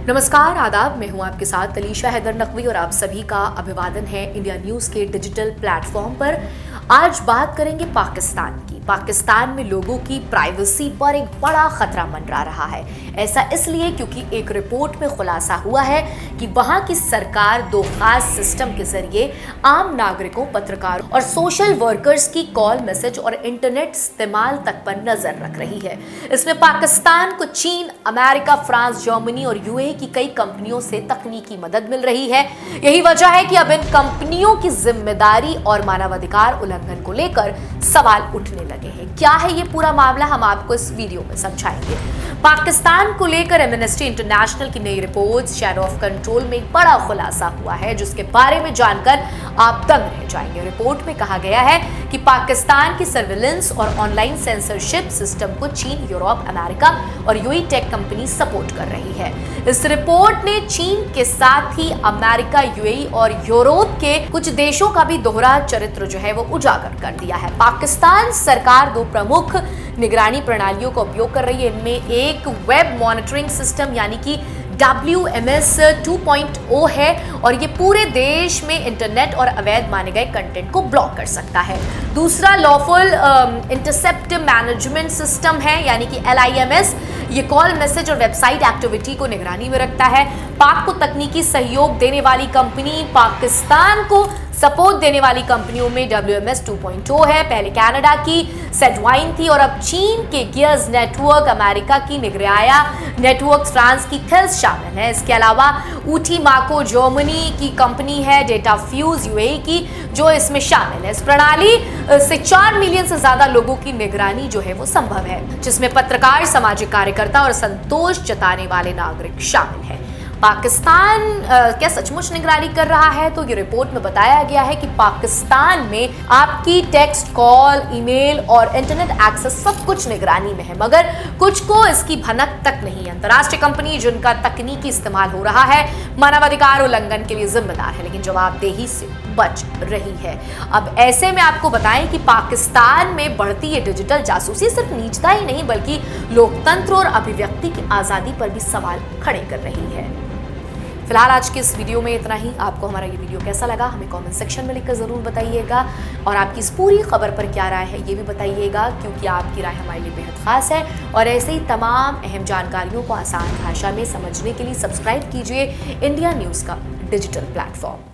नमस्कार, आदाब। मैं हूं आपके साथ तलीशा हैदर नकवी और आप सभी का अभिवादन है इंडिया न्यूज़ के डिजिटल प्लेटफॉर्म पर। आज बात करेंगे पाकिस्तान की। पाकिस्तान में लोगों की प्राइवेसी पर एक बड़ा खतरा मंडरा रहा है। ऐसा इसलिए क्योंकि एक रिपोर्ट में खुलासा हुआ है कि वहां की सरकार दो खास सिस्टम के जरिए आम नागरिकों, पत्रकारों और सोशल वर्कर्स की कॉल, मैसेज और इंटरनेट इस्तेमाल तक पर नजर रख रही है। इसमें पाकिस्तान को चीन, अमेरिका, फ्रांस, जर्मनी और यूएई की कई कंपनियों से तकनीकी मदद मिल रही है। यही वजह है कि अब इन कंपनियों की जिम्मेदारी और मानवाधिकार उल्लंघन को लेकर सवाल उठने लगे हैं। क्या है ये पूरा मामला, हम आपको इस वीडियो में समझाएंगे। पाकिस्तान को लेकर एमनेस्टी इंटरनेशनल की नई रिपोर्ट शैडो ऑफ कंट्रोल में एक बड़ा खुलासा हुआ है, जिसके बारे में जानकर आप दंग रह जाएंगे। रिपोर्ट में कहा गया है कि पाकिस्तान की सर्विलेंस और ऑनलाइन सेंसरशिप सिस्टम को चीन, यूरोप, अमेरिका और यूएई टेक कंपनी सपोर्ट कर रही है। इस रिपोर्ट ने चीन के साथ ही अमेरिका, यूएई और यूरोप के कुछ देशों का भी दोहरा चरित्र जो है वो उजागर कर दिया है। पाकिस्तान सरकार दो प्रमुख निगरानी प्रणालियों का उपयोग कर रही है। इनमें एक वेब मॉनिटरिंग सिस्टम यानी कि WMS 2.0 है और ये पूरे देश में इंटरनेट और अवैध माने गए कंटेंट को ब्लॉक कर सकता है। दूसरा लॉफुल इंटरसेप्ट मैनेजमेंट सिस्टम है यानी कि LIMS। ये कॉल, मैसेज और वेबसाइट एक्टिविटी को निगरानी में रखता है। पाक को तकनीकी सहयोग देने वाली कंपनी, पाकिस्तान को सपोर्ट देने वाली कंपनियों में WMS 2.0 है। पहले कनाडा की सेडवाइन थी और अब चीन के गियर्स नेटवर्क, अमेरिका की निग्राया नेटवर्क, फ्रांस की थेल्स शामिल है। इसके अलावा ऊटी माको जर्मनी की कंपनी है, डेटा फ्यूज यूएई की जो इसमें शामिल है। इस प्रणाली से 4 मिलियन से ज्यादा लोगों की निगरानी जो है वो संभव है, जिसमें पत्रकार, सामाजिक कार्यकर्ता और संतोष जताने वाले नागरिक शामिल हैं। पाकिस्तान क्या सचमुच निगरानी कर रहा है? तो ये रिपोर्ट में बताया गया है कि पाकिस्तान में आपकी टेक्स्ट, कॉल, ईमेल और इंटरनेट एक्सेस सब कुछ निगरानी में है, मगर कुछ को इसकी भनक तक नहीं है। अंतर्राष्ट्रीय कंपनी जिनका तकनीकी इस्तेमाल हो रहा है मानवाधिकार उल्लंघन के लिए जिम्मेदार है, लेकिन जवाबदेही से बच रही है। अब ऐसे में आपको बताएं कि पाकिस्तान में बढ़ती ये डिजिटल जासूसी सिर्फ निजता ही नहीं बल्कि लोकतंत्र और अभिव्यक्ति की आजादी पर भी सवाल खड़े कर रही है। फिलहाल आज के इस वीडियो में इतना ही। आपको हमारा ये वीडियो कैसा लगा हमें कमेंट सेक्शन में लिखकर ज़रूर बताइएगा और आपकी इस पूरी खबर पर क्या राय है ये भी बताइएगा, क्योंकि आपकी राय हमारे लिए बेहद खास है। और ऐसे ही तमाम अहम जानकारियों को आसान भाषा में समझने के लिए सब्सक्राइब कीजिए इंडिया न्यूज़ का डिजिटल प्लेटफॉर्म।